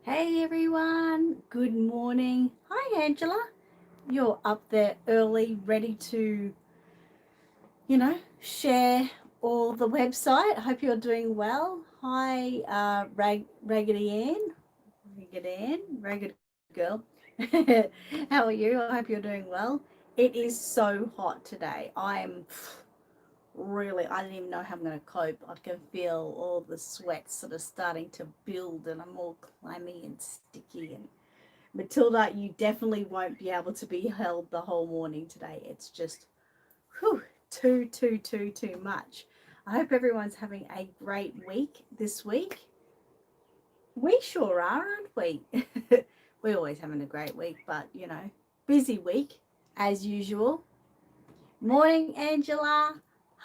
Hey everyone, good morning. Hi Angela. You're up there early, ready to, share all the website. I hope you're doing well. Hi, Raggedy Ann. Raggedy Girl. How are you? I hope you're doing well. It is so hot today. I don't even know how I'm going to cope. I can feel all the sweat sort of starting to build, and I'm all clammy and sticky. And Matilda, you definitely won't be able to be held the whole morning today. It's just, whew, too much. I hope everyone's having a great week this week. We sure are, aren't we? We're always having a great week, but busy week as usual. Morning, Angela.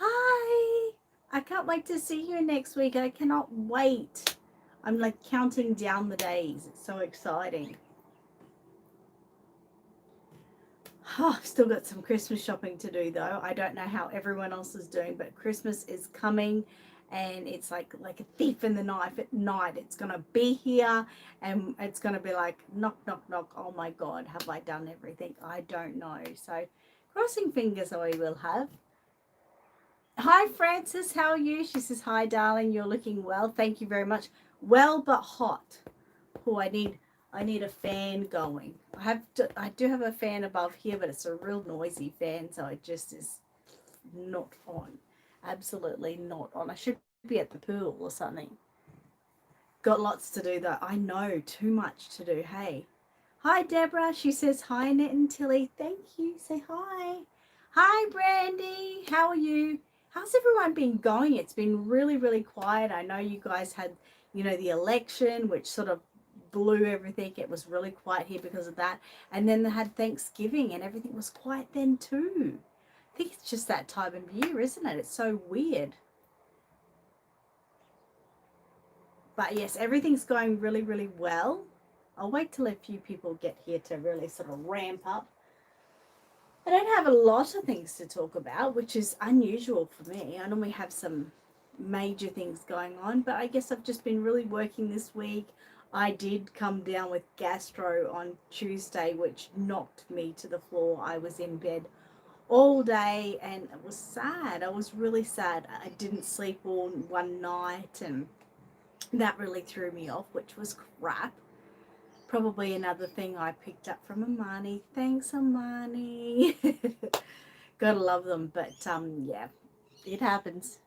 Hi. I can't wait to see you next week. I cannot wait. I'm like counting down the days. It's so exciting. Oh, I've still got some Christmas shopping to do though. I don't know how everyone else is doing, but Christmas is coming and it's like a thief in the night at night. It's gonna be here and it's gonna be like knock knock knock. Oh my god, have I done everything? I don't know. So crossing fingers I will have. Hi Frances, how are you? She says, hi darling, you're looking well. Thank you very much. Well but hot. Oh, I need a fan going. I do have a fan above here, but it's a real noisy fan, so it just is not on. Absolutely not on. I should be at the pool or something. Got lots to do though. I know, too much to do. Hey. Hi Deborah. She says hi Annette and Tilly. Thank you. Say hi. Hi Brandy. How are you? How's everyone been going? It's been really, really quiet. I know you guys had, the election, which sort of blew everything. It was really quiet here because of that. And then they had Thanksgiving and everything was quiet then too. I think it's just that time of year, isn't it? It's so weird. But yes, everything's going really, really well. I'll wait till a few people get here to really sort of ramp up. I don't have a lot of things to talk about, which is unusual for me. I normally have some major things going on, but I guess I've just been really working this week. I did come down with gastro on Tuesday, which knocked me to the floor. I was in bed all day and it was sad. I was really sad. I didn't sleep all one night and that really threw me off, which was crap. Probably another thing I picked up from Amani. Thanks, Amani. Gotta love them, but yeah, it happens.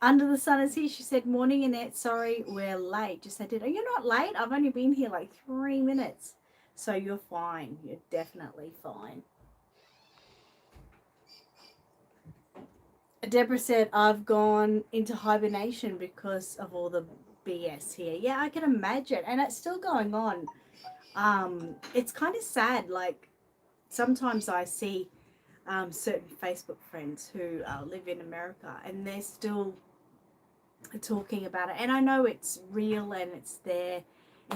Under the sun is here. She said, "Morning, Annette. Sorry, we're late." Just I did. Oh, you're not late. I've only been here like 3 minutes, so you're fine. You're definitely fine. Deborah said, "I've gone into hibernation because of all the BS here." Yeah, I can imagine, and it's still going on. It's kind of sad. Like sometimes I see certain Facebook friends who live in America, and they're still talking about it. And I know it's real and it's there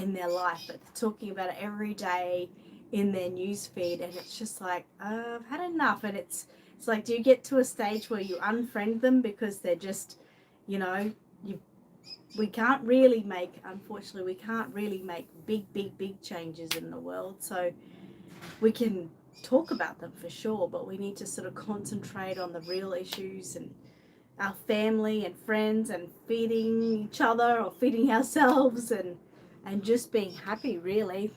in their life, but they're talking about it every day in their news feed, and it's just like I've had enough. And it's like, do you get to a stage where you unfriend them because they're just, you know, you we can't really make, unfortunately, we can't really make big changes in the world. So we can talk about them for sure, but we need to sort of concentrate on the real issues and our family and friends and feeding each other or feeding ourselves and just being happy, really.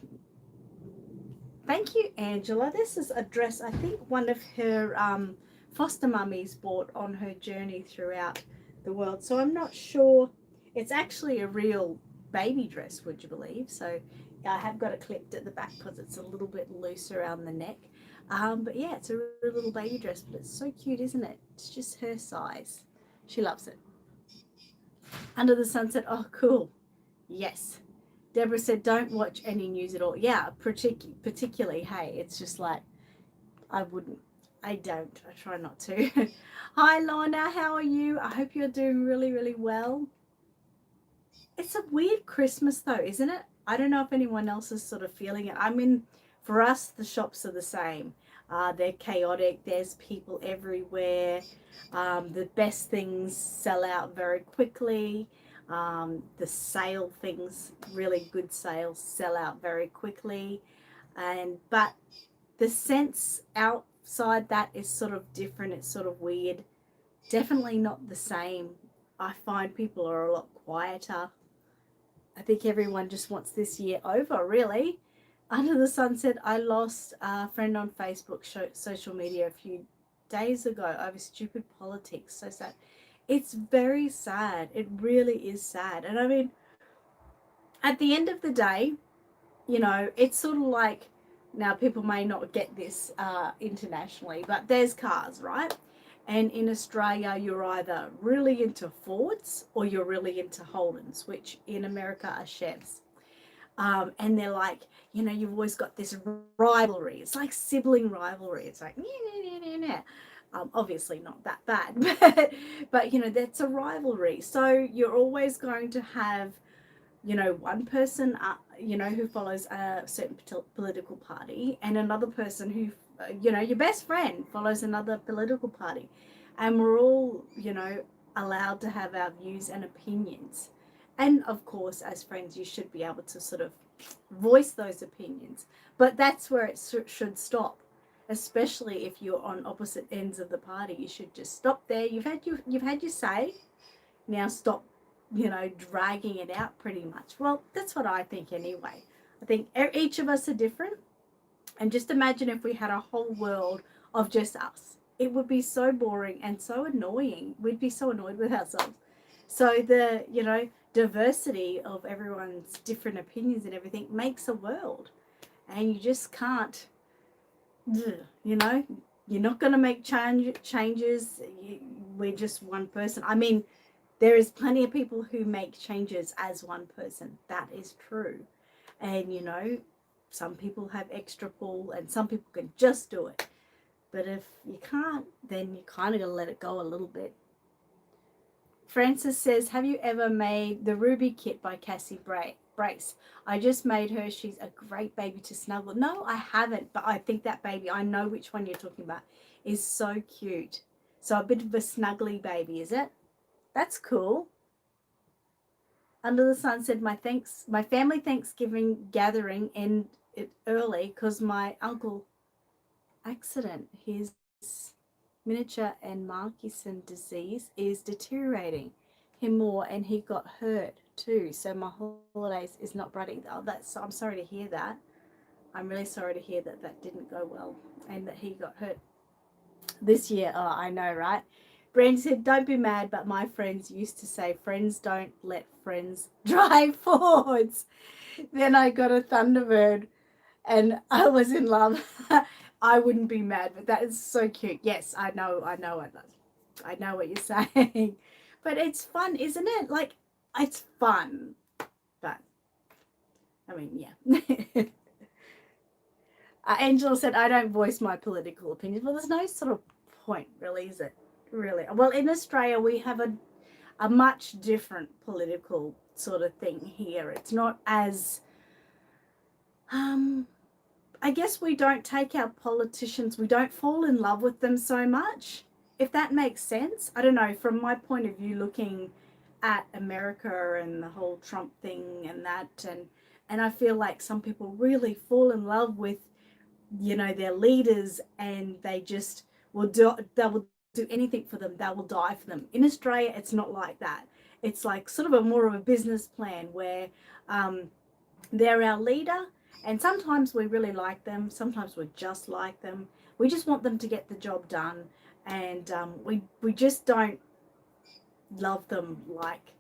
Thank you, Angela. This is a dress I think one of her foster mummies bought on her journey throughout the world. So I'm not sure. It's actually a real baby dress, would you believe? So I have got it clipped at the back because it's a little bit loose around the neck. But yeah, it's a real little baby dress, but it's so cute, isn't it? It's just her size. She loves it. Under the Sunset. Oh, cool. Yes. Deborah said, don't watch any news at all. Yeah, particularly, hey, it's just like, I wouldn't. I don't. I try not to. Hi, Lorna. How are you? I hope you're doing really, really well. It's a weird Christmas, though, isn't it? I don't know if anyone else is sort of feeling it. I mean, for us, the shops are the same. They're chaotic. There's people everywhere. The best things sell out very quickly. The sale things, really good sales, sell out very quickly. But the sense outside that is sort of different. It's sort of weird. Definitely not the same. I find people are a lot quieter. I think everyone just wants this year over, really. Under the Sunset, I lost a friend on Facebook, social media, a few days ago over stupid politics. So sad. It's very sad. It really is sad. And I mean, at the end of the day, it's sort of like, now people may not get this internationally, but there's cars, right? And in Australia, you're either really into Fords or you're really into Holdens, which in America are Chevs. And they're like, you've always got this rivalry. It's like sibling rivalry. It's like, obviously not that bad, but that's a rivalry. So you're always going to have, one person, who follows a certain political party, and another person who, your best friend follows another political party. And we're all, allowed to have our views and opinions. And of course, as friends, you should be able to sort of voice those opinions. But that's where it should stop, especially if you're on opposite ends of the party. You should just stop there. You've had your say. Now stop, dragging it out pretty much. Well, that's what I think anyway. I think each of us are different. And just imagine if we had a whole world of just us. It would be so boring and so annoying. We'd be so annoyed with ourselves. So the, diversity of everyone's different opinions and everything makes a world. And you just can't, you're not going to make changes. We're just one person. I mean, there is plenty of people who make changes as one person. That is true. And, some people have extra pull and some people can just do it. But if you can't, then you kind of got to let it go a little bit. Francis says, have you ever made the Ruby kit by Cassie Brace? I just made her. She's a great baby to snuggle. No, I haven't, but I think that baby, I know which one you're talking about, is so cute. So a bit of a snuggly baby, is it? That's cool. Under the Sun said, my family Thanksgiving gathering ended early because my uncle accident, his miniature and Markison disease is deteriorating him more, and he got hurt too. So my holidays is not bright. Oh, I'm sorry to hear that. I'm really sorry to hear that didn't go well and that he got hurt this year. Oh, I know, right? Brand said, don't be mad, but my friends used to say, friends don't let friends drive Fords. Then I got a Thunderbird and I was in love. I wouldn't be mad, but that is so cute. Yes, I know what you're saying. But it's fun, isn't it? Like, it's fun. But, I mean, yeah. Angela said, I don't voice my political opinions. Well, there's no sort of point, really, is it? Really? Well, in Australia, we have a much different political sort of thing here. It's not as, I guess we don't take our politicians, we don't fall in love with them so much, if that makes sense. I don't know, from my point of view, looking at America and the whole Trump thing and that, and I feel like some people really fall in love with, their leaders, and they just they will do anything for them. They will die for them. In Australia, it's not like that. It's like sort of more of a business plan where they're our leader, and sometimes we really like them. Sometimes we just like them. We just want them to get the job done, and we just don't love them like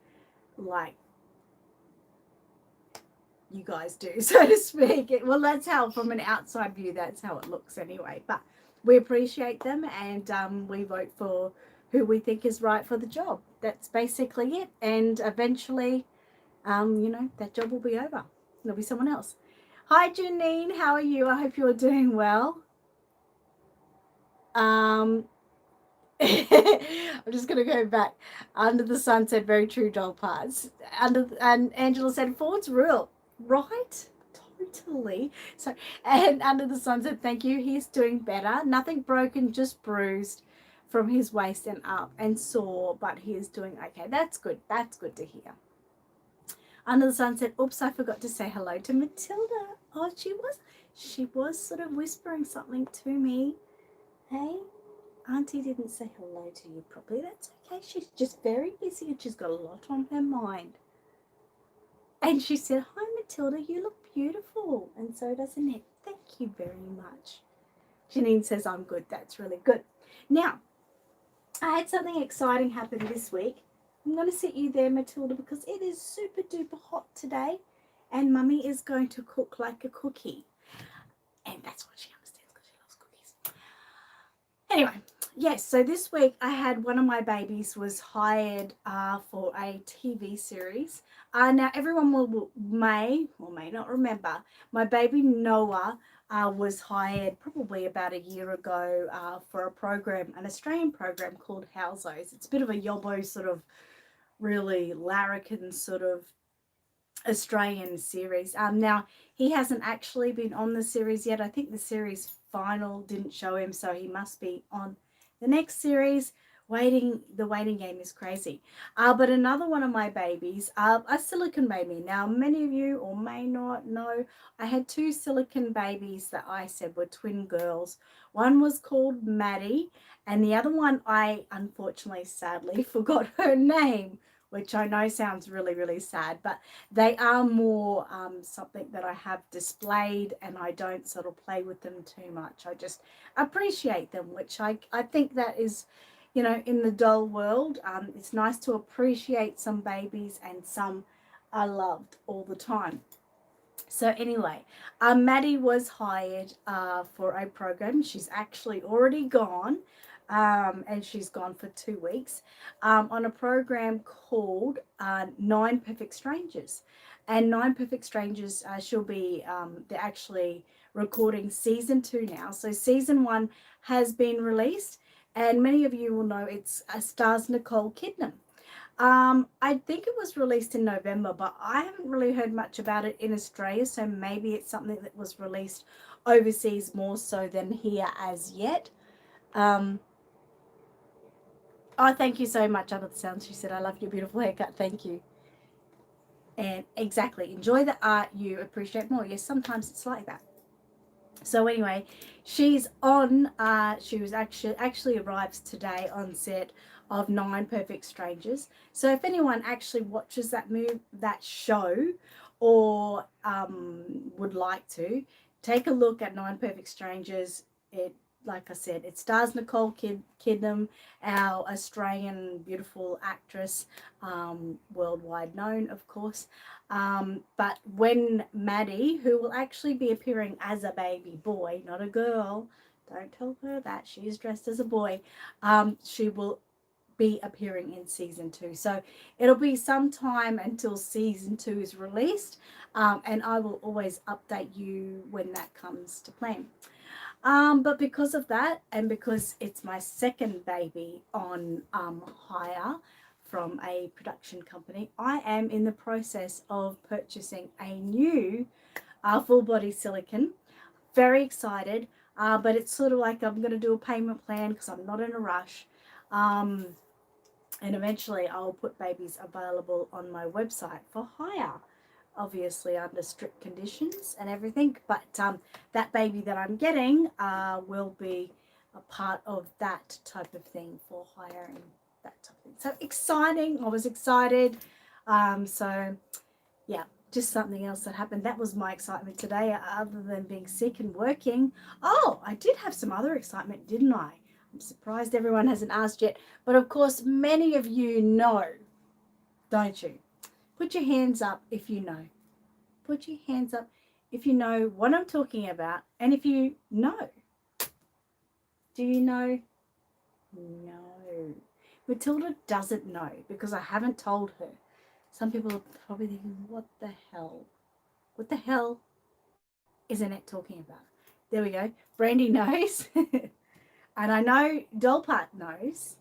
you guys do, so to speak. Well, that's how, from an outside view, that's how it looks anyway. But we appreciate them, and we vote for who we think is right for the job. That's basically it. And eventually, that job will be over. There'll be someone else. Hi, Janine. How are you? I hope you're doing well. I'm just going to go back. Under the Sun said, very true, doll parts. And Angela said, Ford's real. Right? Totally. So, and Under the Sun said, thank you. He's doing better. Nothing broken, just bruised from his waist and up and sore, but he is doing okay. That's good. That's good to hear. Under the Sun said, oops, I forgot to say hello to Matilda. Oh, she was sort of whispering something to me. Hey, Auntie didn't say hello to you properly. That's okay. She's just very busy and she's got a lot on her mind. And she said, hi, Matilda, you look beautiful. And so does Annette. Thank you very much. Janine says, I'm good. That's really good. Now, I had something exciting happen this week. I'm going to sit you there, Matilda, because it is super duper hot today. And Mummy is going to cook like a cookie. And that's what she understands because she loves cookies. Anyway, yes, so this week I had one of my babies was hired for a TV series. Now, everyone may or may not remember, my baby Noah was hired probably about a year ago for a program, an Australian program called Housos. It's a bit of a yobbo sort of really larrikin sort of Australian series. Now, he hasn't actually been on the series yet. I think the series final didn't show him, so he must be on the next series. The waiting game is crazy. But another one of my babies, a silicon baby. Now, many of you or may not know, I had two silicon babies that I said were twin girls. One was called Maddie, and the other one I unfortunately, sadly, forgot her name, which I know sounds really, really sad, but they are more something that I have displayed and I don't sort of play with them too much. I just appreciate them, which I think that is, in the doll world, it's nice to appreciate some babies and some are loved all the time. So anyway, Maddie was hired for a program. She's actually already gone. And she's gone for 2 weeks on a program called Nine Perfect Strangers. And Nine Perfect Strangers, she'll be, they're actually recording season 2 now. So season 1 has been released, and many of you will know it's stars Nicole Kidman. I think it was released in November, but I haven't really heard much about it in Australia, so maybe it's something that was released overseas more so than here as yet. Oh, thank you so much, Under the Sound. She said, I love your beautiful haircut. Thank you. And exactly, enjoy the art you appreciate more. Yes, sometimes it's like that. So anyway, she's on, she was actually arrives today on set of Nine Perfect Strangers. So if anyone actually watches that show, or would like to, take a look at Nine Perfect Strangers. Like I said, it stars Nicole Kidman, our Australian beautiful actress, worldwide known, of course. But when Maddie, who will actually be appearing as a baby boy, not a girl, don't tell her that, she is dressed as a boy, she will be appearing in season 2. So it'll be some time until season 2 is released, and I will always update you when that comes to plan. But because of that, and because it's my second baby on hire from a production company, I am in the process of purchasing a new full body silicone. Very excited, but it's sort of like I'm going to do a payment plan because I'm not in a rush. And eventually I'll put babies available on my website for hire, obviously under strict conditions and everything, but that baby that I'm getting will be a part of that type of thing for hiring, that type of thing. So exciting. I was excited. So yeah, just something else that happened. That was my excitement today, other than being sick and working. Oh, I did have some other excitement, didn't I? I'm surprised everyone hasn't asked yet, but of course many of you know, don't you? Put your hands up if you know. Put your hands up if you know what I'm talking about, and if you know. Do you know? No. Matilda doesn't know because I haven't told her. Some people are probably thinking, what the hell? What the hell is Annette talking about? There we go. Brandy knows. And I know Dollpart knows.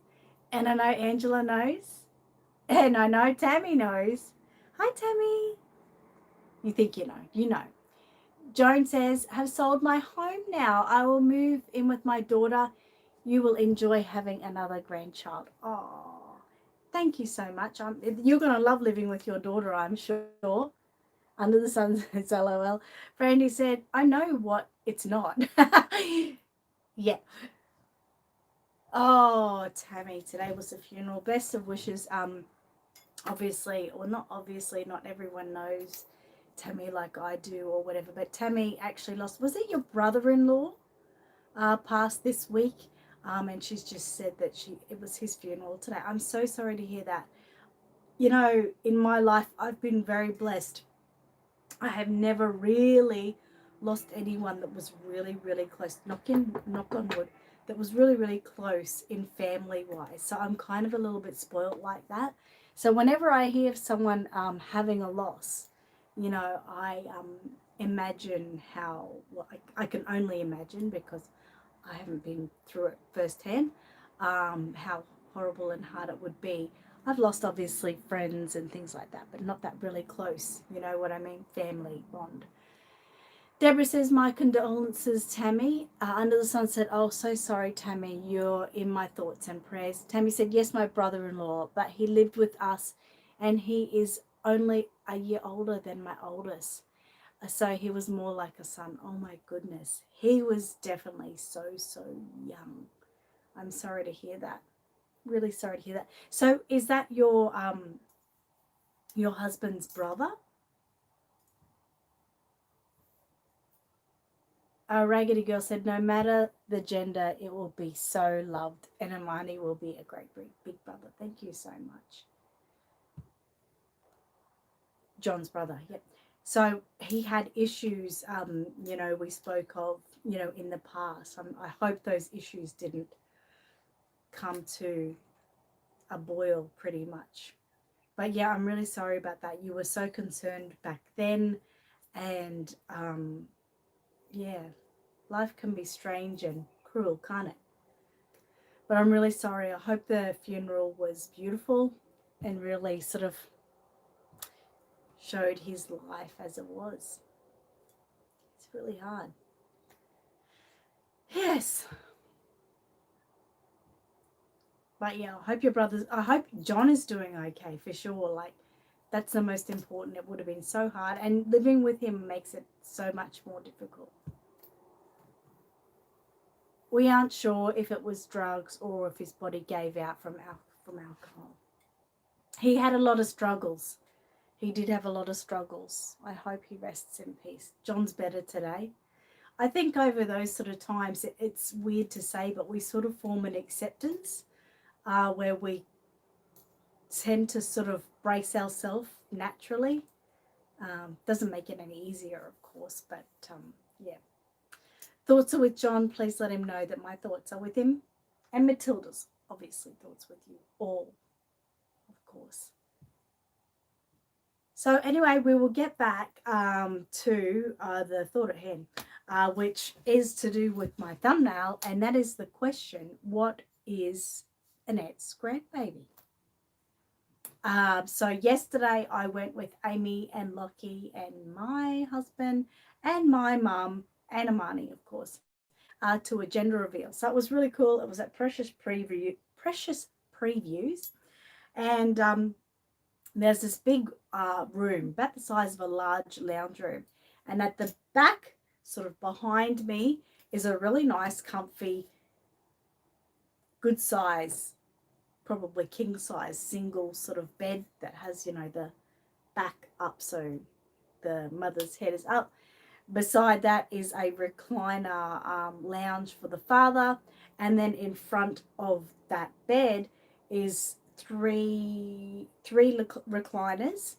And I know Angela knows. And I know Tammy knows. Hi, Tammy. You think you know. You know. Joan says, have sold my home now. I will move in with my daughter. You will enjoy having another grandchild. Oh, Thank you so much. You're going to love living with your daughter, I'm sure. Under the sun says LOL. Brandy said, I know what it's not. Yeah. Oh, Tammy, today was a funeral. Best of wishes. Obviously, or not obviously, not everyone knows Tammy like I do or whatever, but Tammy actually lost, was it your brother-in-law passed this week? And she's just said that it was his funeral today. I'm so sorry to hear that. You know, in my life, I've been very blessed. I have never really lost anyone that was really, really close. Knock on wood. That was really, really close in family wise. So I'm kind of a little bit spoiled like that. So whenever I hear of someone having a loss, you know, I imagine how, well, I can only imagine because I haven't been through it firsthand, how horrible and hard it would be. I've lost obviously friends and things like that, but not that really close. You know what I mean? Family bond. Deborah says, my condolences, Tammy. Under the sun said, oh, so sorry, Tammy. You're in my thoughts and prayers. Tammy said, yes, my brother-in-law, but he lived with us and he is only a year older than my oldest. So he was more like a son. Oh, my goodness. He was definitely so, so young. I'm sorry to hear that. Really sorry to hear that. So is that your husband's brother? Raggedy Girl said, no matter the gender, it will be so loved, and Amani will be a great big brother. Thank you so much. John's brother, yep. So he had issues, you know, we spoke of, you know, in the past. I hope those issues didn't come to a boil pretty much. But yeah, I'm really sorry about that. You were so concerned back then, and yeah, life can be strange and cruel, can't it? But I'm really sorry. I hope the funeral was beautiful and really sort of showed his life as it was. It's really hard. Yes. But yeah, I hope John is doing okay for sure. Like, that's the most important. It would have been so hard, and living with him makes it so much more difficult. We aren't sure if it was drugs or if his body gave out from alcohol. He had a lot of struggles. He did have a lot of struggles. I hope he rests in peace. John's better today. I think over those sort of times, it's weird to say, but we sort of form an acceptance where we tend to sort of brace ourselves naturally. Doesn't make it any easier, of course, but yeah. Thoughts are with John. Please let him know that my thoughts are with him. And Matilda's, obviously, thoughts with you all, of course. So anyway, we will get back to the thought at hand, which is to do with my thumbnail, and that is the question, what is Annette's grandbaby? So yesterday I went with Amy and Lockie and my husband and my mum and Amani, of course, to a gender reveal. So it was really cool. It was at Precious Previews, and there's this big room, about the size of a large lounge room, and at the back, sort of behind me, is a really nice, comfy, good size, probably king size, single sort of bed that has, you know, the back up so the mother's head is up. Beside that is a recliner lounge for the father, and then in front of that bed is three recliners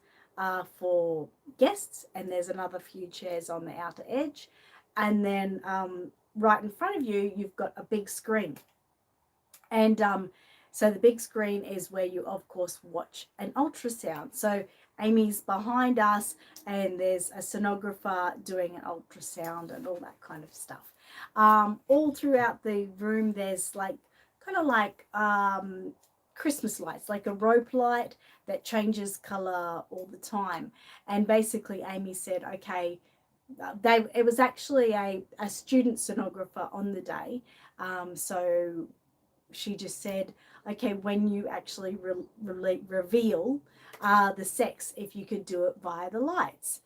for guests, and there's another few chairs on the outer edge, and then right in front of you you've got a big screen, and so the big screen is where you of course watch an ultrasound. So Amy's behind us, and there's a sonographer doing an ultrasound and all that kind of stuff. All throughout the room, there's like kind of like Christmas lights, like a rope light that changes color all the time. And basically, Amy said, okay, it was actually a student sonographer on the day, so she just said, okay, when you actually reveal the sex, if you could do it via the lights.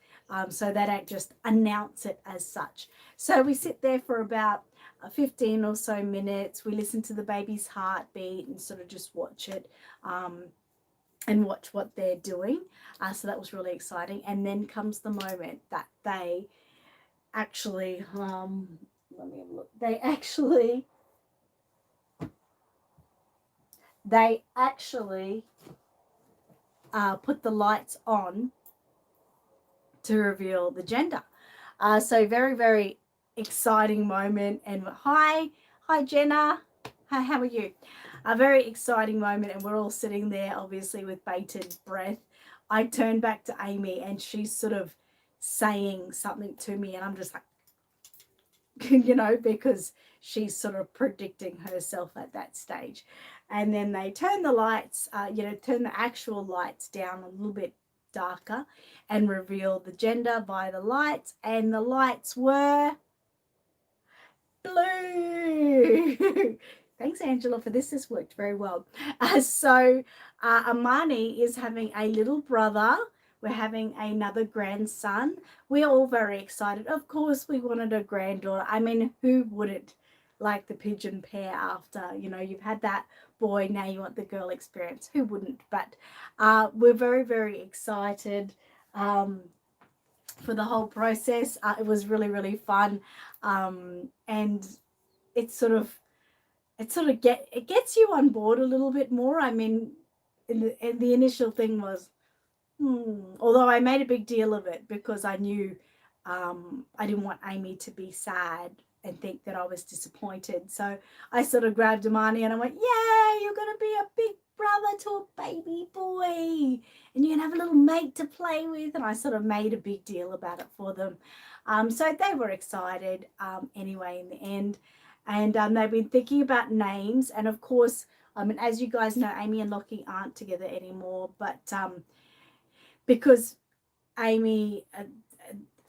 So they don't just announce it as such. So we sit there for about 15 or so minutes. We listen to the baby's heartbeat and sort of just watch it. And watch what they're doing. So that was really exciting. And then comes the moment that they actually, let me have a look. They actually put the lights on to reveal the gender. So very, very exciting moment. And hi Jenna. Hi, how are you? A very exciting moment, and we're all sitting there obviously with bated breath. I turn back to Amy and she's sort of saying something to me, and I'm just like, you know, because she's sort of predicting herself at that stage. And then they turn the lights, turn the actual lights down a little bit darker and reveal the gender by the lights, and the lights were blue. Thanks, Angela, for this. This worked very well. Amani is having a little brother. We're having another grandson. We're all very excited. Of course, we wanted a granddaughter. I mean, who wouldn't like the pigeon pair after, you've had that boy, now you want the girl experience. Who wouldn't? But we're very, very excited for the whole process. It was really, really fun. And it gets you on board a little bit more. I mean, the initial thing was, although I made a big deal of it because I knew I didn't want Amy to be sad and think that I was disappointed. So I sort of grabbed Amani and I went, yeah, you're going to be a big brother to a baby boy and you're going to have a little mate to play with. And I sort of made a big deal about it for them. So they were excited anyway in the end. And they've been thinking about names. And of course, as you guys know, Amy and Lockie aren't together anymore. But because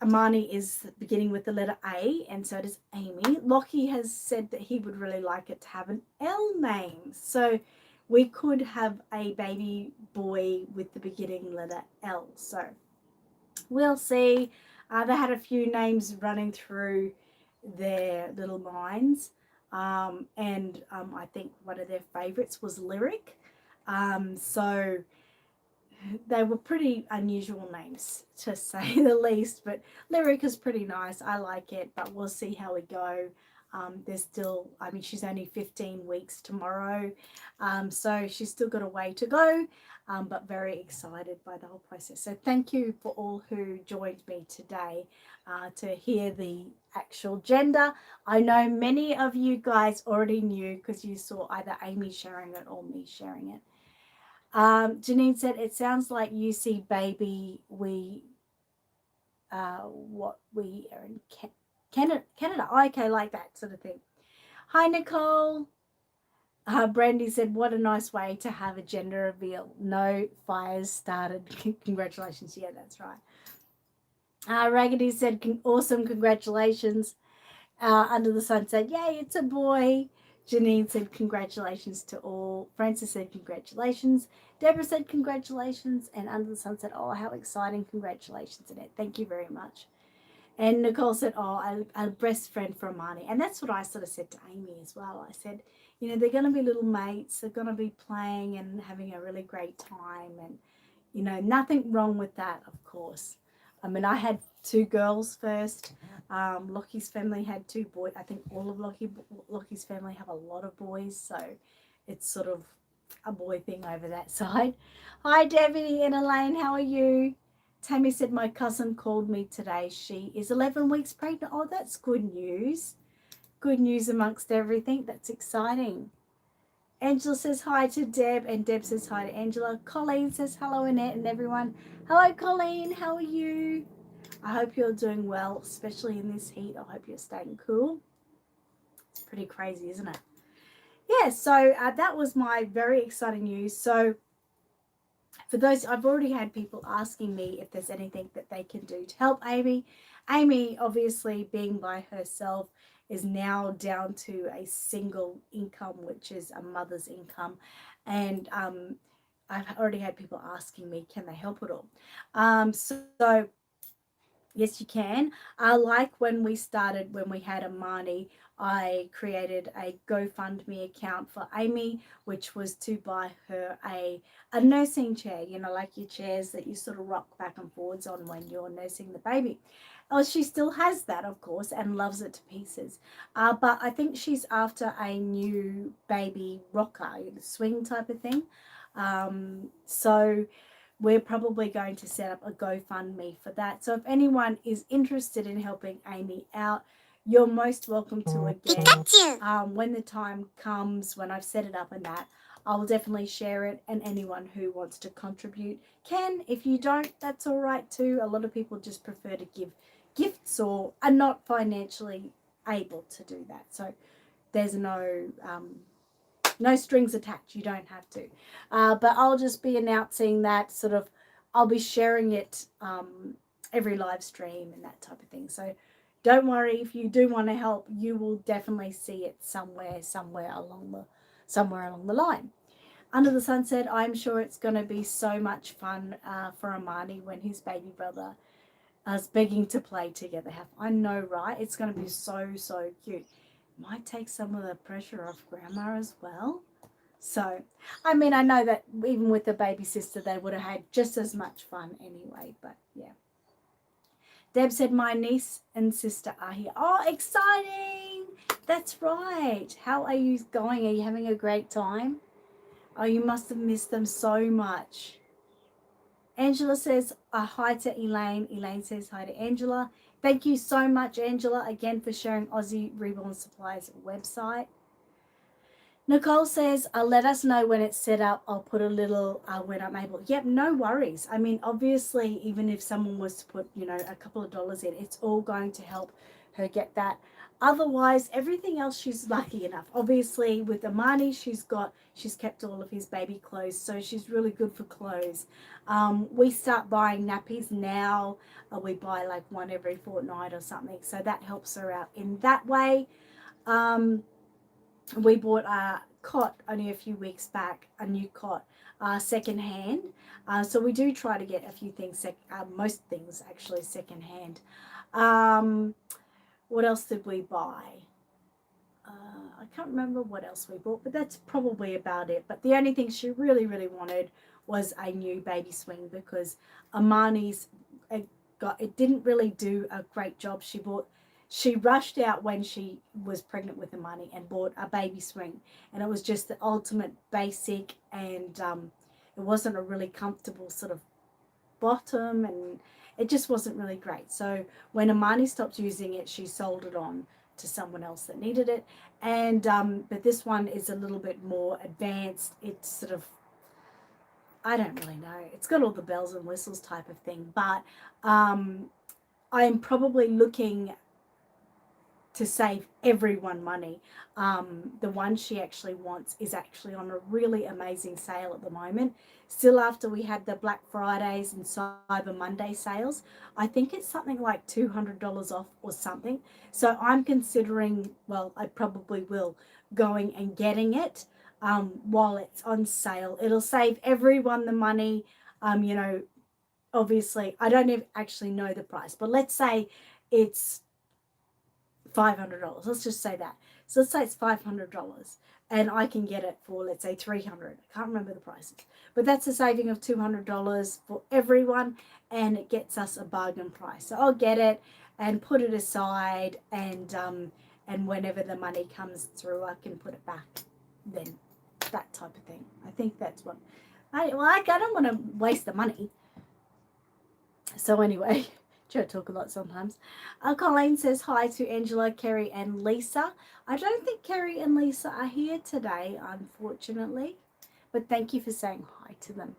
Amani is beginning with the letter A, and so does Amy. Lockie has said that he would really like it to have an L name. So we could have a baby boy with the beginning letter L. So we'll see. They had a few names running through their little minds. And I think one of their favorites was Lyric. So they were pretty unusual names, to say the least, but Lyric is pretty nice. I like it, but we'll see how we go. There's still, she's only 15 weeks tomorrow, so she's still got a way to go, but very excited by the whole process. So thank you for all who joined me today to hear the actual gender. I know many of you guys already knew because you saw either Amy sharing it or me sharing it. Janine said, it sounds like you see baby, what we are in Canada. Okay, like that sort of thing. Hi, Nicole. Brandy said, what a nice way to have a gender reveal. No fires started. Congratulations. Yeah, that's right. Raggedy said, awesome, congratulations. Under the Sun said, yay, it's a boy. Janine said, congratulations to all. Francis said, congratulations. Deborah said, congratulations. And Under the Sun said, oh, how exciting. Congratulations, Annette. Thank you very much. And Nicole said, oh, a best friend for Amani. And that's what I sort of said to Amy as well. I said, they're going to be little mates. They're going to be playing and having a really great time. And, nothing wrong with that, of course. I had 2 girls first. Lockie's family had 2 boys. I think all of Lockie's family have a lot of boys, so it's sort of a boy thing over that side. Hi, Debbie and Elaine, how are you? Tammy said, my cousin called me today. She is 11 weeks pregnant. Oh, that's good news. Good news amongst everything. That's exciting. Angela says hi to Deb, and Deb says hi to Angela. Colleen says hello, Annette and everyone. Hello, Colleen. How are you? I hope you're doing well, especially in this heat. I hope you're staying cool. It's pretty crazy, isn't it? Yeah, so that was my very exciting news. So For those, I've already had people asking me if there's anything that they can do to help Amy. Amy, obviously, being by herself, is now down to a single income, which is a mother's income. And I've already had people asking me, can they help at all? So yes, you can. Like when we started, when we had Amani, I created a GoFundMe account for Amy, which was to buy her a nursing chair, you know, like your chairs that you sort of rock back and forwards on when you're nursing the baby. Oh, she still has that, of course, and loves it to pieces. But I think she's after a new baby rocker, swing type of thing. So we're probably going to set up a GoFundMe for that. So if anyone is interested in helping Amy out, you're most welcome to again. When the time comes, when I've set it up and that, I'll definitely share it, and anyone who wants to contribute can. If you don't, that's all right too. A lot of people just prefer to give gifts or are not financially able to do that. So there's no strings attached. You don't have to. But I'll just be announcing that sort of, I'll be sharing it every live stream and that type of thing. So don't worry, if you do want to help, you will definitely see it somewhere along the line. Under the Sunset, I'm sure it's going to be so much fun for Amani when his baby brother is begging to play together. I know, right? It's going to be so cute. Might take some of the pressure off Grandma as well. So, I mean, I know that even with the baby sister, they would have had just as much fun anyway, but yeah. Deb said, my niece and sister are here. Oh, exciting! That's right. How are you going? Are you having a great time? Oh, you must have missed them so much. Angela says hi to Elaine. Elaine says hi to Angela. Thank you so much, Angela, again for sharing Aussie Reborn Supplies website. Nicole says, let us know when it's set up. I'll put a little when I'm able. Yep, no worries. I mean, obviously, even if someone was to put, a couple of dollars in, it's all going to help her get that. Otherwise, everything else, she's lucky enough. Obviously, with Amani, she's kept all of his baby clothes, so she's really good for clothes. We start buying nappies now. We buy like one every fortnight or something, so that helps her out in that way. We bought a cot only a few weeks back, a new cot, second hand. So we do try to get a few things, most things actually second hand. What else did we buy? I can't remember what else we bought, but that's probably about it. But the only thing she really wanted was a new baby swing, because Amani's it didn't really do a great job. She rushed out when she was pregnant with Amani and bought a baby swing, and it was just the ultimate basic, and it wasn't a really comfortable sort of bottom, and it just wasn't really great. So when Amani stopped using it, she sold it on to someone else that needed it. And but this one is a little bit more advanced. It's sort of, I don't really know, it's got all the bells and whistles type of thing, but I'm probably looking to save everyone money. The one she actually wants is actually on a really amazing sale at the moment. Still, after we had the Black Fridays and Cyber Monday sales, I think it's something like $200 off or something. So I'm considering, well, I probably will, going and getting it while it's on sale. It'll save everyone the money. Obviously, I don't actually know the price, but let's say it's $500. Let's just say that. So let's say it's $500 and I can get it for, let's say, $300. I can't remember the prices, but that's a saving of $200 for everyone, and it gets us a bargain price. So I'll get it and put it aside, and whenever the money comes through, I can put it back then, that type of thing. I think that's what I don't want to waste the money. So anyway, I talk a lot sometimes. Colleen says hi to Angela, Kerry, and Lisa. I don't think Kerry and Lisa are here today, unfortunately, but thank you for saying hi to them.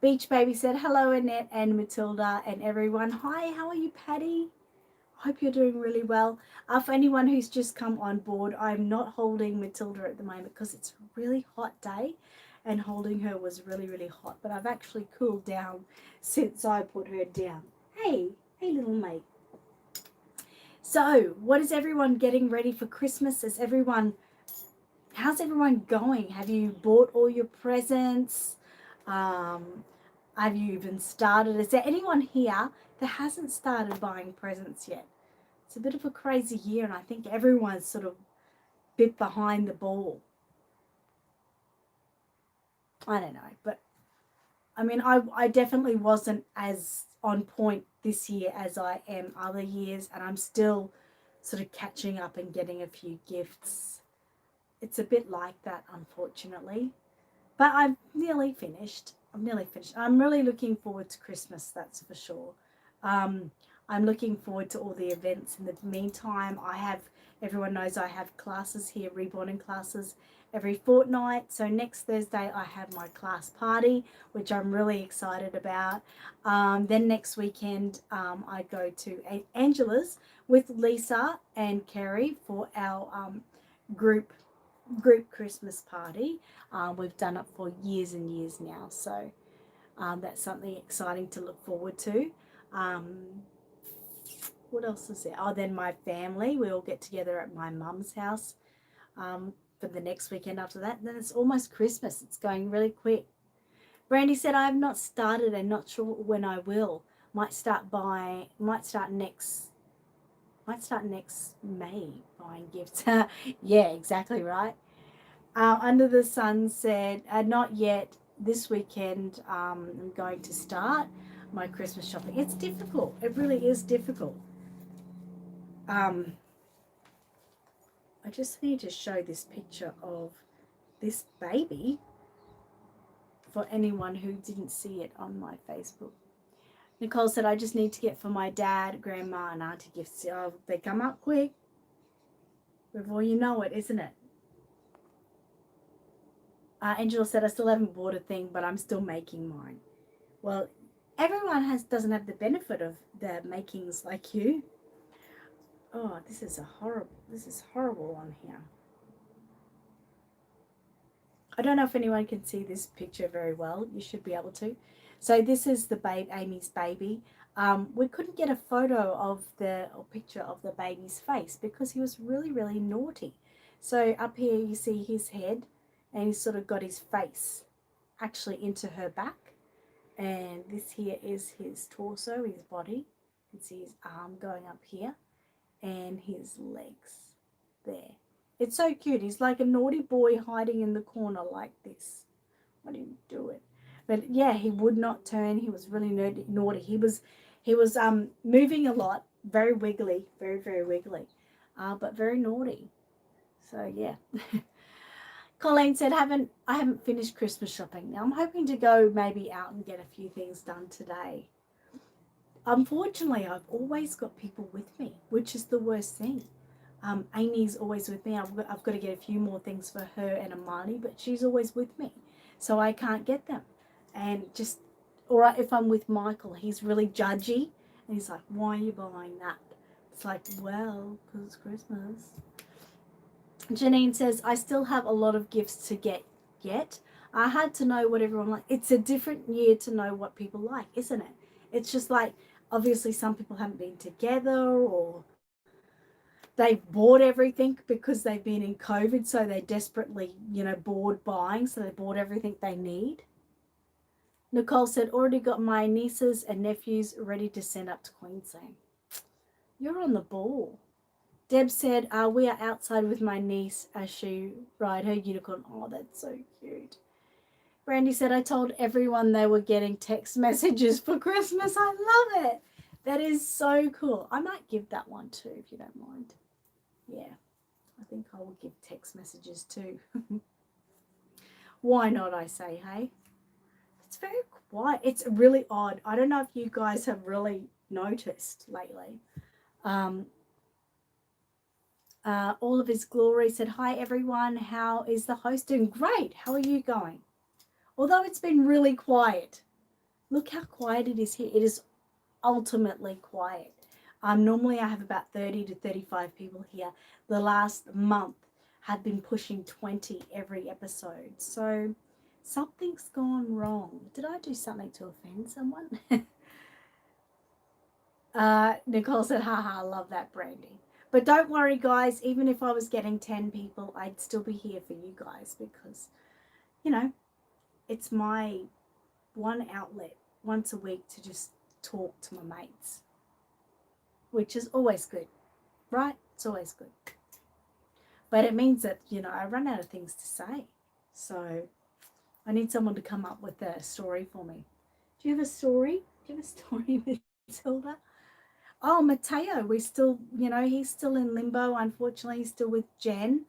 Beach Baby said hello, Annette and Matilda and everyone. Hi, how are you, Patty? Hope you're doing really well. For anyone who's just come on board, I'm not holding Matilda at the moment because it's a really hot day, and holding her was really, really hot. But I've actually cooled down since I put her down. Hey, hey, little mate. So, what is everyone getting ready for Christmas? How's everyone going? Have you bought all your presents? Have you even started? Is there anyone here that hasn't started buying presents yet? It's a bit of a crazy year, and I think everyone's sort of a bit behind the ball. I don't know, but I mean, I definitely wasn't as on point this year as I am other years, and I'm still sort of catching up and getting a few gifts. It's a bit like that, unfortunately, but I'm nearly finished. I'm really looking forward to Christmas, that's for sure. I'm looking forward to all the events. In the meantime, everyone knows I have classes here, Reborn classes, every fortnight. So next Thursday I have my class party, which I'm really excited about. Then next weekend I go to Angela's with Lisa and Kerry for our group Christmas party. We've done it for years and years now, so that's something exciting to look forward to. What else is there? Oh, then my family, we all get together at my mum's house for the next weekend after that. And then it's almost Christmas. It's going really quick. Brandy said, I have not started and not sure when I will. Might start next May buying gifts. Yeah, exactly right. Under the Sun said, not yet. This weekend I'm going to start my Christmas shopping. It's difficult. It really is difficult. I just need to show this picture of this baby for anyone who didn't see it on my Facebook. Nicole said, I just need to get for my dad, grandma, and auntie gifts. Oh, they come up quick. Before you know it, isn't it? Angela said, I still haven't bought a thing, but I'm still making mine. Well, everyone doesn't have the benefit of the makings like you. Oh, this is horrible on here. I don't know if anyone can see this picture very well. You should be able to. So this is Amy's baby. We couldn't get a photo of or picture of the baby's face because he was really, really naughty. So up here you see his head, and he's sort of got his face actually into her back. And this here is his torso, his body. You can see his arm going up here and his legs there. It's so cute. He's like a naughty boy hiding in the corner like this. What are you doing? But yeah, he would not turn. He was really naughty. He was moving a lot, very wiggly, very, very wiggly, but very naughty. So yeah. Colleen said, I haven't finished Christmas shopping. Now I'm hoping to go maybe out and get a few things done today. Unfortunately, I've always got people with me, which is the worst thing. Amy's always with me. I've got to get a few more things for her and Amani, but she's always with me, so I can't get them. And or if I'm with Michael, he's really judgy, and he's like, why are you buying that? It's like, well, because it's Christmas. Janine says, I still have a lot of gifts to get yet. I had to know what everyone likes. It's a different year to know what people like, isn't it? It's just like, obviously some people haven't been together, or they've bought everything because they've been in COVID, so they're desperately, bored buying, so they bought everything they need. Nicole said, already got my nieces and nephews ready to send up to Queensland. You're on the ball. Deb said, we are outside with my niece as she ride her unicorn. Oh, that's so cute. Brandy said, I told everyone they were getting text messages for Christmas. I love it. That is so cool. I might give that one too, if you don't mind. Yeah, I think I will give text messages too. Why not, I say, hey? It's very quiet. It's really odd. I don't know if you guys have really noticed lately. All of His Glory said, hi everyone, how is the host doing? Great, how are you going? Although it's been really quiet. Look how quiet it is here. It is ultimately quiet. Normally I have about 30 to 35 people here. The last month have been pushing 20 every episode. So Something's gone wrong. Did I do something to offend someone? Nicole said, haha, love that, Brandy. But don't worry, guys, even if I was getting 10 people, I'd still be here for you guys because, you know, it's my one outlet once a week to just talk to my mates, which is always good, right? It's always good. But it means that, you know, I run out of things to say. So I need someone to come up with a story for me. Do you have a story? Do you have a story, Matilda? Oh, Mateo, we still, you know, he's still in limbo. Unfortunately, he's still with Jen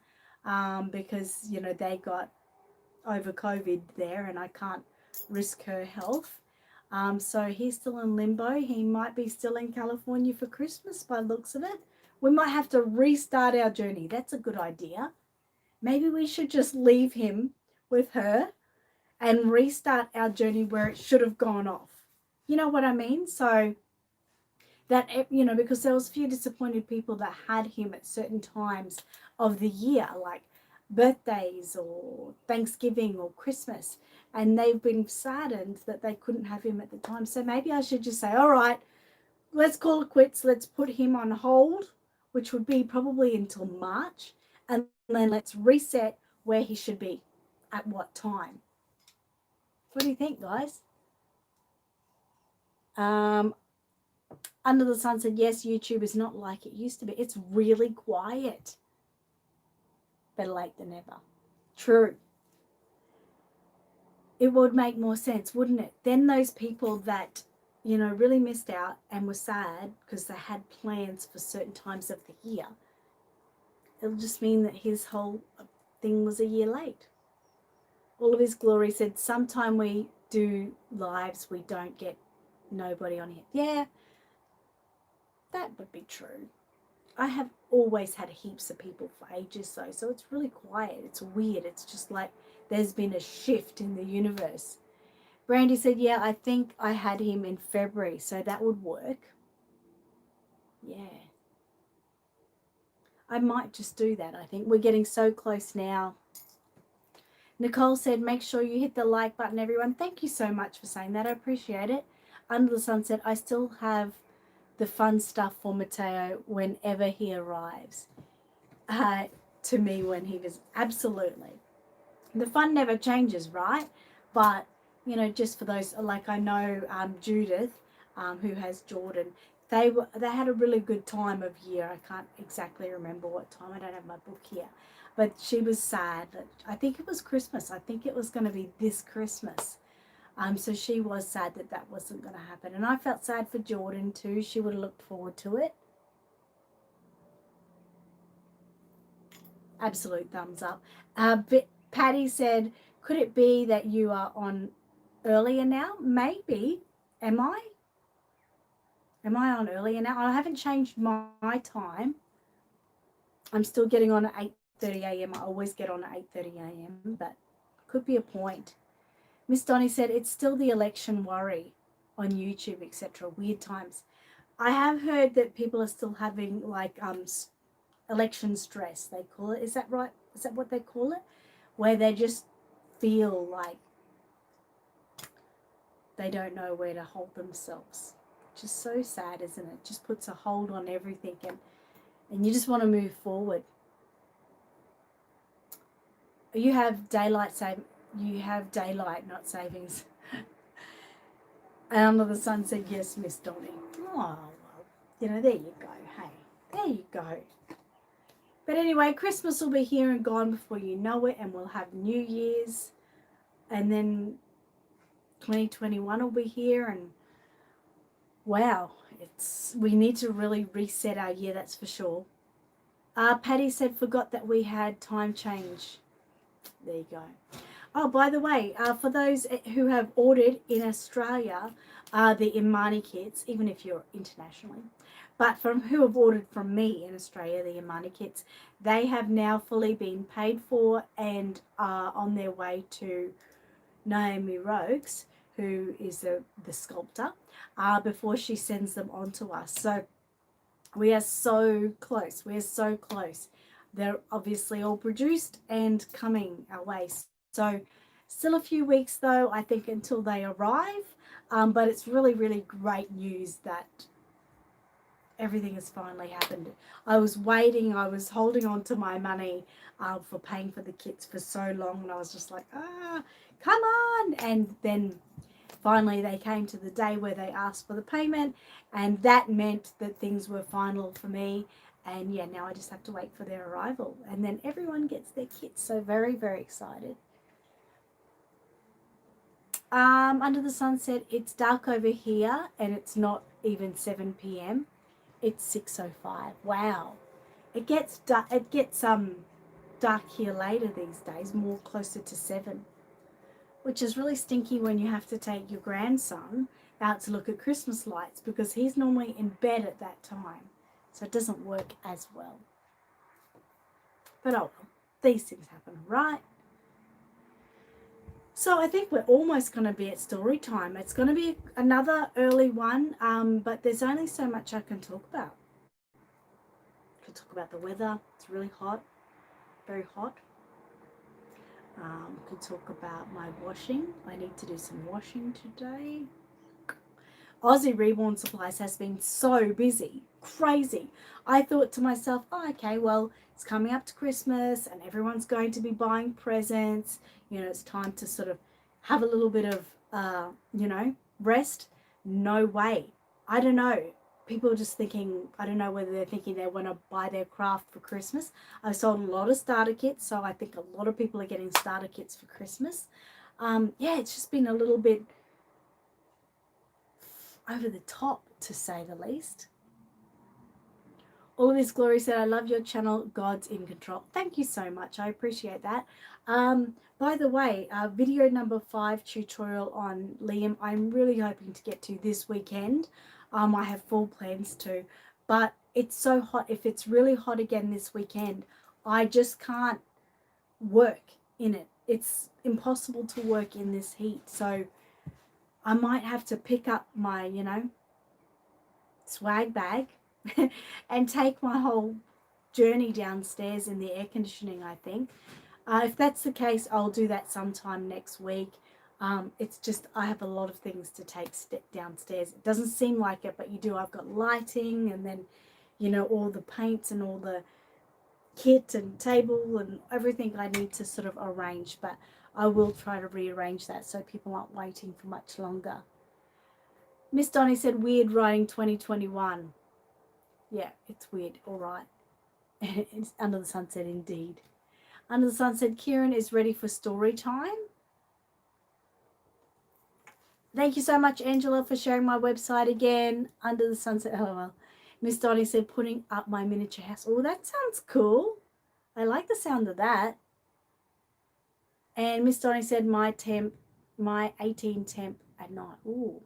because, you know, they got over COVID there and I can't risk her health. So he's still in limbo. He might be still in California for Christmas by the looks of it. We might have to restart our journey. That's a good idea. Maybe we should just leave him with her and restart our journey where it should have gone off. You know what I mean? So that, you know, because there was a few disappointed people that had him at certain times of the year, like birthdays or Thanksgiving or Christmas, and they've been saddened that they couldn't have him at the time. So maybe I should just say, all right, let's call it quits. Let's put him on hold, which would be probably until March, and then let's reset where he should be at what time. What do you think, guys? Under the Sun said, yes, YouTube is not like it used to be. It's really quiet. Better late than never. True. It would make more sense, wouldn't it? Then those people that, you know, really missed out and were sad because they had plans for certain times of the year, it'll just mean that his whole thing was a year late. All of His Glory said, sometime we do lives, we don't get nobody on here. Yeah, that would be true. I have always had heaps of people for ages though, so it's really quiet. It's weird. It's just like there's been a shift in the universe. Brandy said, yeah, I think I had him in February, so that would work. Yeah. I might just do that. I think we're getting so close now. Nicole said, make sure you hit the like button, everyone. Thank you so much for saying that. I appreciate it. Under the Sun said, I still have the fun stuff for Mateo whenever he arrives. To me when he was, absolutely. The fun never changes, right? But, you know, just for those, like I know Judith, who has Jordan, they had a really good time of year. I can't exactly remember what time. I don't have my book here. But she was sad that, I think it was Christmas. I think it was going to be this Christmas. So she was sad that that wasn't going to happen. And I felt sad for Jordan too. She would have looked forward to it. Absolute thumbs up. But Patty said, could it be that you are on earlier now? Maybe. Am I? Am I on earlier now? I haven't changed my time. I'm still getting on at 8:30 a.m. I always get on at 8:30 a.m., but could be a point. Miss Donnie said, it's still the election worry on YouTube, etc. Weird times. I have heard that people are still having like election stress, they call it. Is that right? Is that what they call it? Where they just feel like they don't know where to hold themselves. Which is so sad, isn't it? Just puts a hold on everything and you just want to move forward. You have daylight, not savings. And Under the Sun said, yes, Miss Donnie. Oh, well, you know, there you go. Hey, there you go. But anyway, Christmas will be here and gone before you know it, and we'll have New Year's, and then 2021 will be here, and wow, we need to really reset our year, that's for sure. Patty said, forgot that we had time change. There you go. Oh, by the way, for those who have ordered in Australia, the Imani kits, even if you're internationally, but from who have ordered from me in Australia, the Imani kits, they have now fully been paid for and are on their way to Naomi Rogues, who is the sculptor, before she sends them on to us. So we are so close. We are so close. They're obviously all produced and coming our way. So Still a few weeks though, I think, until they arrive. But it's really, really great news that everything has finally happened. I was waiting, I was holding on to my money for paying for the kits for so long, and I was just like, come on. And then finally they came to the day where they asked for the payment, and that meant that things were final for me. And yeah, now I just have to wait for their arrival, and then everyone gets their kits. So very, very excited. Under the sunset, it's dark over here, and it's not even 7 p.m. It's 6:05. Wow. It gets dark here later these days, more closer to 7, which is really stinky when you have to take your grandson out to look at Christmas lights, because he's normally in bed at that time. So it doesn't work as well. But oh well, these things happen, right? So I think we're almost going to be at story time. It's going to be another early one, but there's only so much I can talk about. I can talk about the weather. It's really hot, very hot. Could talk about my washing. I need to do some washing today. Aussie Reborn Supplies has been so busy, crazy. I thought to myself, oh, okay, well, it's coming up to Christmas and everyone's going to be buying presents. You know, it's time to sort of have a little bit of, rest. No way. I don't know. People are just thinking, I don't know whether they're thinking they want to buy their craft for Christmas. I've sold a lot of starter kits, so I think a lot of people are getting starter kits for Christmas. It's just been a little bit over the top, to say the least. All of this glory said, I love your channel. God's in control. Thank you so much. I appreciate that. By the way, video number 5 tutorial on Liam, I'm really hoping to get to this weekend. I have full plans to, but it's so hot. If it's really hot again this weekend, I just can't work in it. It's impossible to work in this heat. So I might have to pick up my, swag bag and take my whole journey downstairs in the air conditioning, I think. If that's the case, I'll do that sometime next week. It's just I have a lot of things to take downstairs. It doesn't seem like it, but you do. I've got lighting, and then, all the paints and all the kit and table and everything I need to sort of arrange. But I will try to rearrange that so people aren't waiting for much longer. Miss Donnie said, weird writing 2021. Yeah, it's weird. All right. It's Under the Sunset indeed. Under the Sunset, Kieran is ready for story time. Thank you so much, Angela, for sharing my website again. Under the Sunset. Oh, well. Miss Donnie said, putting up my miniature house. Oh, that sounds cool. I like the sound of that. And Miss Donnie said, my 18 temp at night. Ooh.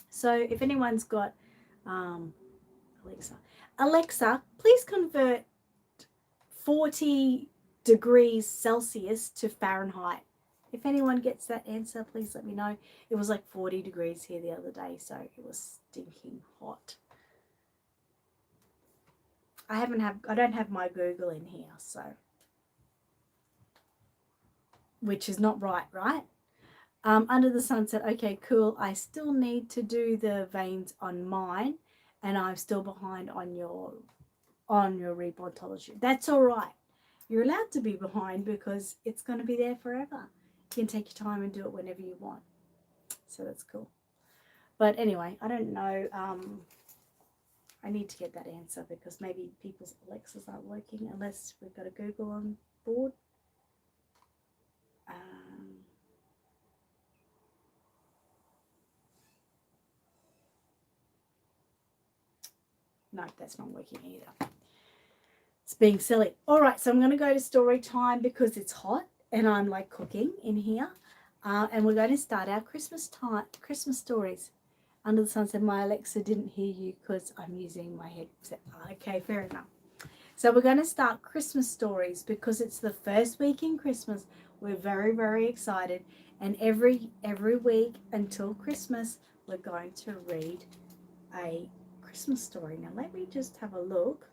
So if anyone's got Alexa, please convert 40 degrees Celsius to Fahrenheit. If anyone gets that answer, please let me know. It was like 40 degrees here the other day, so it was stinking hot. I don't have my Google in here, so, which is not right? Under the Sunset, okay, cool. I still need to do the veins on mine, and I'm still behind on your Rebondology. That's all right. You're allowed to be behind because it's going to be there forever. You can take your time and do it whenever you want. So that's cool. But anyway, I don't know. I need to get that answer because maybe people's Alexas aren't working unless we've got a Google on board. No, that's not working either. It's being silly. All right, so I'm going to go to story time because it's hot and I'm like cooking in here. And we're going to start our Christmas stories. Under the Sunset, my Alexa didn't hear you because I'm using my headset. Okay, fair enough. So we're going to start Christmas stories because it's the first week in Christmas. We're very, very excited. And every week until Christmas, we're going to read a Christmas story. Now let me just have a look.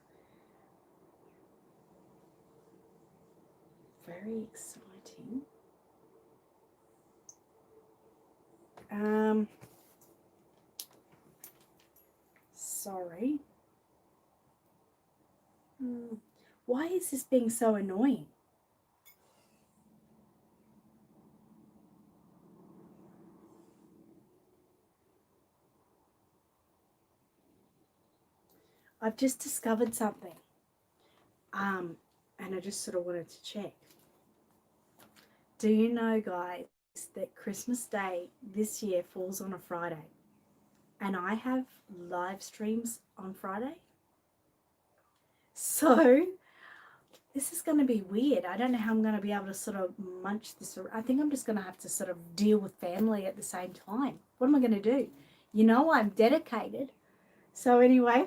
Very exciting. Sorry. Why is this being so annoying? I've just discovered something. And I just sort of wanted to check. Do you know, guys, that Christmas Day this year falls on a Friday? And I have live streams on Friday. So this is going to be weird. I don't know how I'm going to be able to sort of munch this. I think I'm just going to have to sort of deal with family at the same time. What am I going to do? You know, I'm dedicated. So anyway,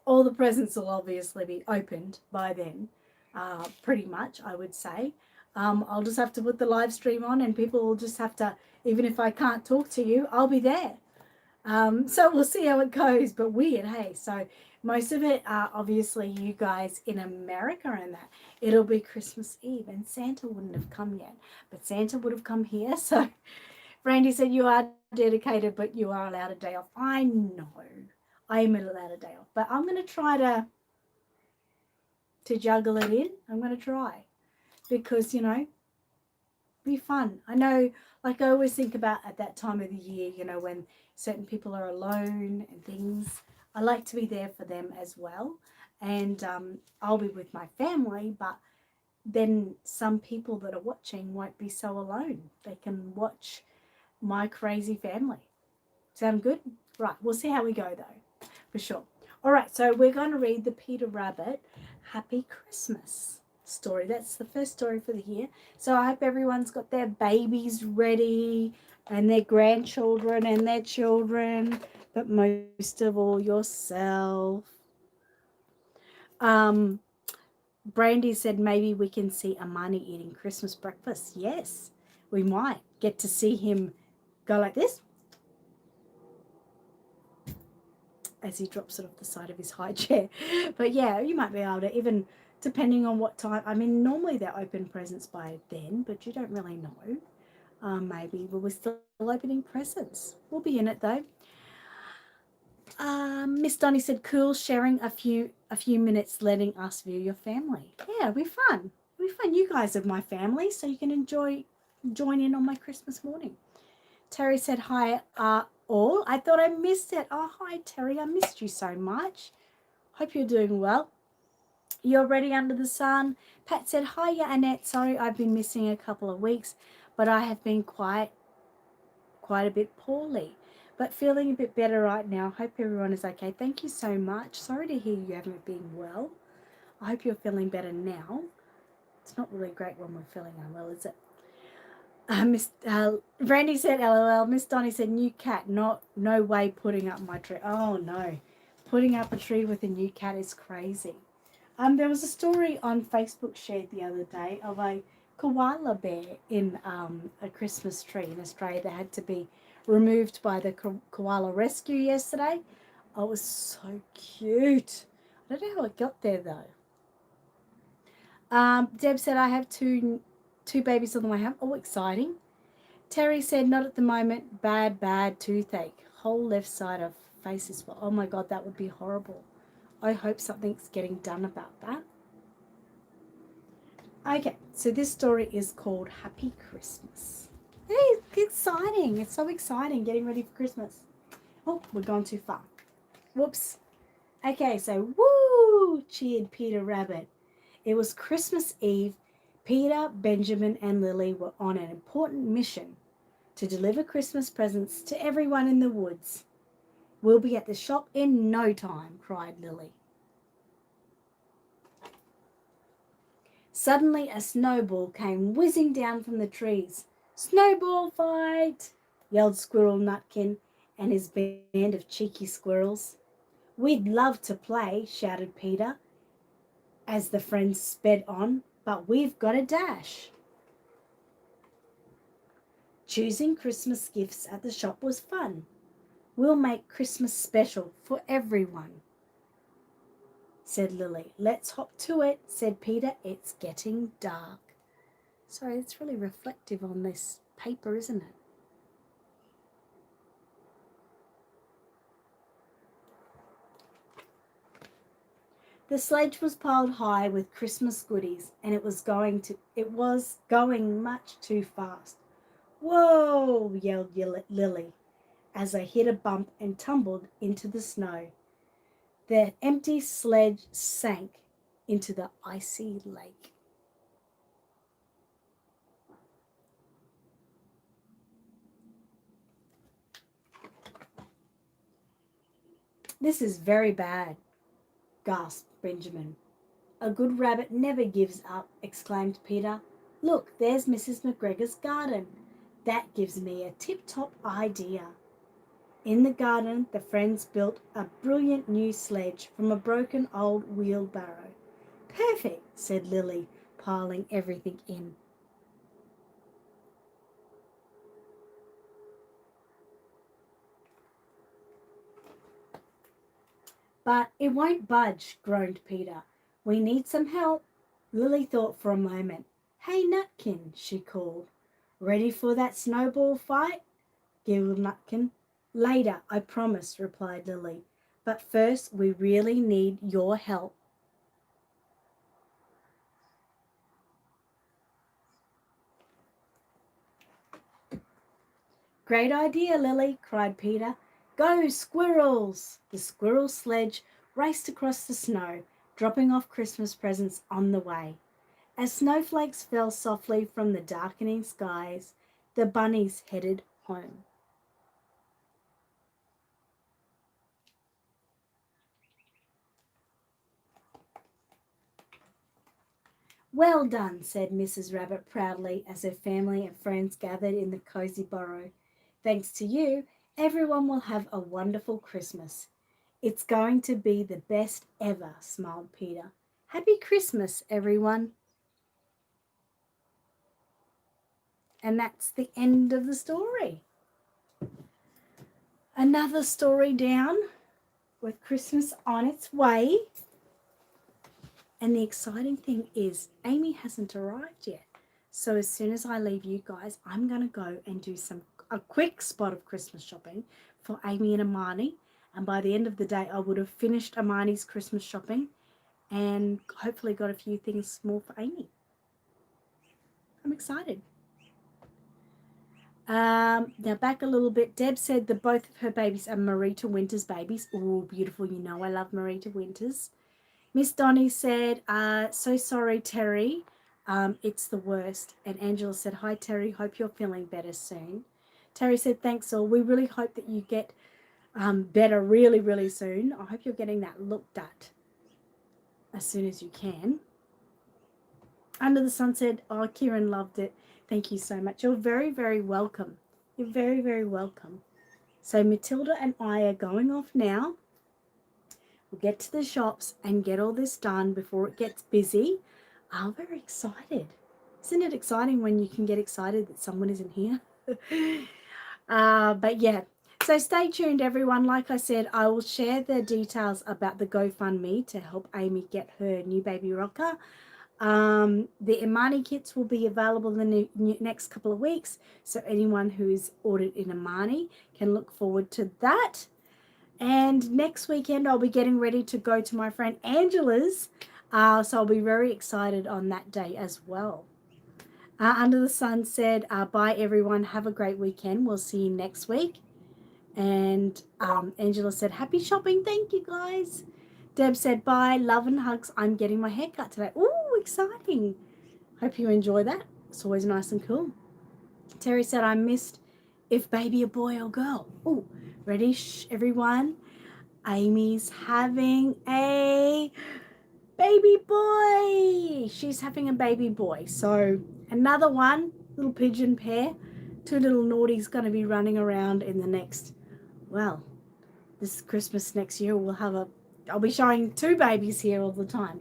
all the presents will obviously be opened by then, pretty much, I would say. I'll just have to put the live stream on and people will just have to, even if I can't talk to you, I'll be there. So we'll see how it goes, but weird, hey? So most of it are obviously you guys in America and that. It'll be Christmas Eve and Santa wouldn't have come yet, but Santa would have come here. So Brandy said you are dedicated, but you are allowed a day off. I know I am allowed a day off, but I'm going to try to juggle it in. I'm going to try because, you know, be fun. I know, like I always think about at that time of the year, you know, when certain people are alone and things. I like to be there for them as well. And I'll be with my family, but then some people that are watching won't be so alone. They can watch my crazy family. Sound good? Right, we'll see how we go though, for sure. All right, so we're going to read the Peter Rabbit Happy Christmas story. That's the first story for the year. So I hope everyone's got their babies ready and their grandchildren and their children, but most of all yourself. Brandy said maybe we can see Amani eating Christmas breakfast. Yes, we might get to see him go like this as he drops it off the side of his high chair. But yeah, you might be able to, even depending on what time. I mean, normally they're open presents by then, but you don't really know. Maybe we're still opening presents. We'll be in it though. Miss Donnie said, "Cool, sharing a few minutes, letting us view your family." Yeah, it'll be fun. It'll be fun. You guys are my family, so you can join in on my Christmas morning. Terry said, "Hi, all. I thought I missed it." Oh, hi, Terry. I missed you so much. Hope you're doing well. You're ready under the sun. Pat said, "Hiya, Annette. Sorry, I've been missing a couple of weeks, but I have been quite a bit poorly, but feeling a bit better right now. Hope everyone is okay." Thank you so much. Sorry to hear you haven't been well. I hope you're feeling better now. It's not really great when we're feeling unwell, is it? Miss Randy said, "LOL." Miss Donnie said, "New cat. No way putting up my tree." Oh no, putting up a tree with a new cat is crazy. There was a story on Facebook shared the other day of a koala bear in a Christmas tree in Australia that had to be removed by the koala rescue yesterday. Oh, it was so cute. I don't know how it got there though. Deb said, "I have two babies on the way home." Oh, exciting. Terry said, "Not at the moment. Bad toothache. Whole left side of face is full." Oh my God, that would be horrible. I hope something's getting done about that. Okay, so this story is called Happy Christmas. Hey, it's exciting. It's so exciting getting ready for Christmas. Oh, we're gone too far. Whoops. Okay, so woo, cheered Peter Rabbit. It was Christmas Eve. Peter, Benjamin, and Lily were on an important mission to deliver Christmas presents to everyone in the woods. "We'll be at the shop in no time," cried Lily. Suddenly a snowball came whizzing down from the trees. "Snowball fight!" yelled Squirrel Nutkin and his band of cheeky squirrels. "We'd love to play," shouted Peter as the friends sped on, "but we've got a dash." Choosing Christmas gifts at the shop was fun. "We'll make Christmas special for everyone," said Lily. "Let's hop to it," said Peter. "It's getting dark." Sorry, it's really reflective on this paper, isn't it? The sledge was piled high with Christmas goodies, and it was going much too fast. Whoa, yelled Lily as I hit a bump and tumbled into the snow. The empty sledge sank into the icy lake. This is very bad, gasped Benjamin. A good rabbit never gives up, exclaimed Peter. Look, there's Mrs. McGregor's garden. That gives me a tip-top idea. In the garden, the friends built a brilliant new sledge from a broken old wheelbarrow. Perfect, said Lily, piling everything in. But it won't budge, groaned Peter. We need some help. Lily thought for a moment. Hey, Nutkin, she called. Ready for that snowball fight? Giggled Nutkin. Later, I promise, replied Lily. But first, we really need your help. Great idea, Lily, cried Peter. Go, squirrels! The squirrel sledge raced across the snow, dropping off Christmas presents on the way. As snowflakes fell softly from the darkening skies, the bunnies headed home. Well done, said Mrs. Rabbit proudly as her family and friends gathered in the cozy burrow. Thanks to you, everyone will have a wonderful Christmas. It's going to be the best ever, smiled Peter. Happy Christmas, everyone. And that's the end of the story. Another story down with Christmas on its way. And the exciting thing is Amy hasn't arrived yet. So as soon as I leave you guys, I'm going to go and do a quick spot of Christmas shopping for Amy and Amani. And by the end of the day, I would have finished Amani's Christmas shopping and hopefully got a few things more for Amy. I'm excited. Now back a little bit. Deb said that both of her babies are Marita Winters babies. Oh, beautiful. You know I love Marita Winters. Miss Donnie said, so sorry, Terry. It's the worst. And Angela said, hi, Terry. Hope you're feeling better soon. Terry said, thanks all. We really hope that you get better really, really soon. I hope you're getting that looked at as soon as you can. Under the Sun said, oh, Kieran loved it. Thank you so much. You're very, very welcome. You're very, very welcome. So Matilda and I are going off now. We'll get to the shops and get all this done before it gets busy. I'm very excited. Isn't it exciting when you can get excited that someone isn't here? But yeah, so stay tuned, everyone. Like I said, I will share the details about the GoFundMe to help Amy get her new baby rocker. The Imani kits will be available in the next couple of weeks. So anyone who's ordered in Imani can look forward to that. And next weekend, I'll be getting ready to go to my friend Angela's. So I'll be very excited on that day as well. Under the Sun said, bye, everyone. Have a great weekend. We'll see you next week. And Angela said, happy shopping. Thank you, guys. Deb said, bye. Love and hugs. I'm getting my hair cut today. Ooh, exciting. Hope you enjoy that. It's always nice and cool. Terry said, I missed if baby a boy or girl. Ooh. Ready, everyone? Amy's having a baby boy. She's having a baby boy. So another one, little pigeon pair. Two little naughties going to be running around in the next, well, this Christmas next year I'll be showing two babies here all the time.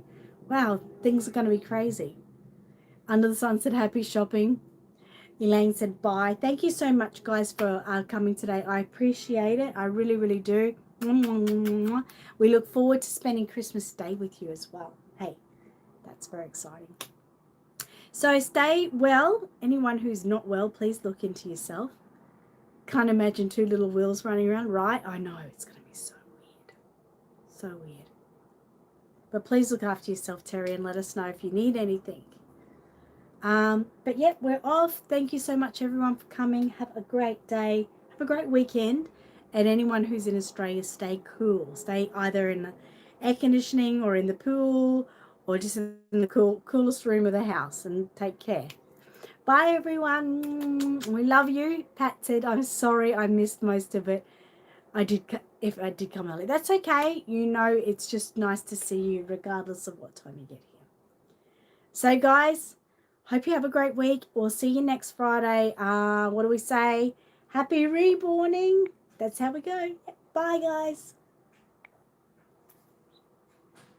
Wow, things are going to be crazy. Under the Sun said, happy shopping. Elaine said, bye. Thank you so much, guys, for coming today. I appreciate it. I really, really do. We look forward to spending Christmas Day with you as well. Hey, that's very exciting. So stay well. Anyone who's not well, please look into yourself. Can't imagine two little wheels running around, right? I know. It's going to be so weird. So weird. But please look after yourself, Terry, and let us know if you need anything. But yeah, we're off. Thank you so much, everyone, for coming. Have a great day. Have a great weekend. And anyone who's in Australia, stay cool. Stay either in the air conditioning or in the pool or just in the coolest room of the house, and take care. Bye, everyone. We love you. Pat said, I'm sorry I missed most of it. If I did come early. That's okay. You know, it's just nice to see you regardless of what time you get here. So, guys, hope you have a great week. We'll see you next Friday. What do we say? Happy reborning. That's how we go. Bye, guys.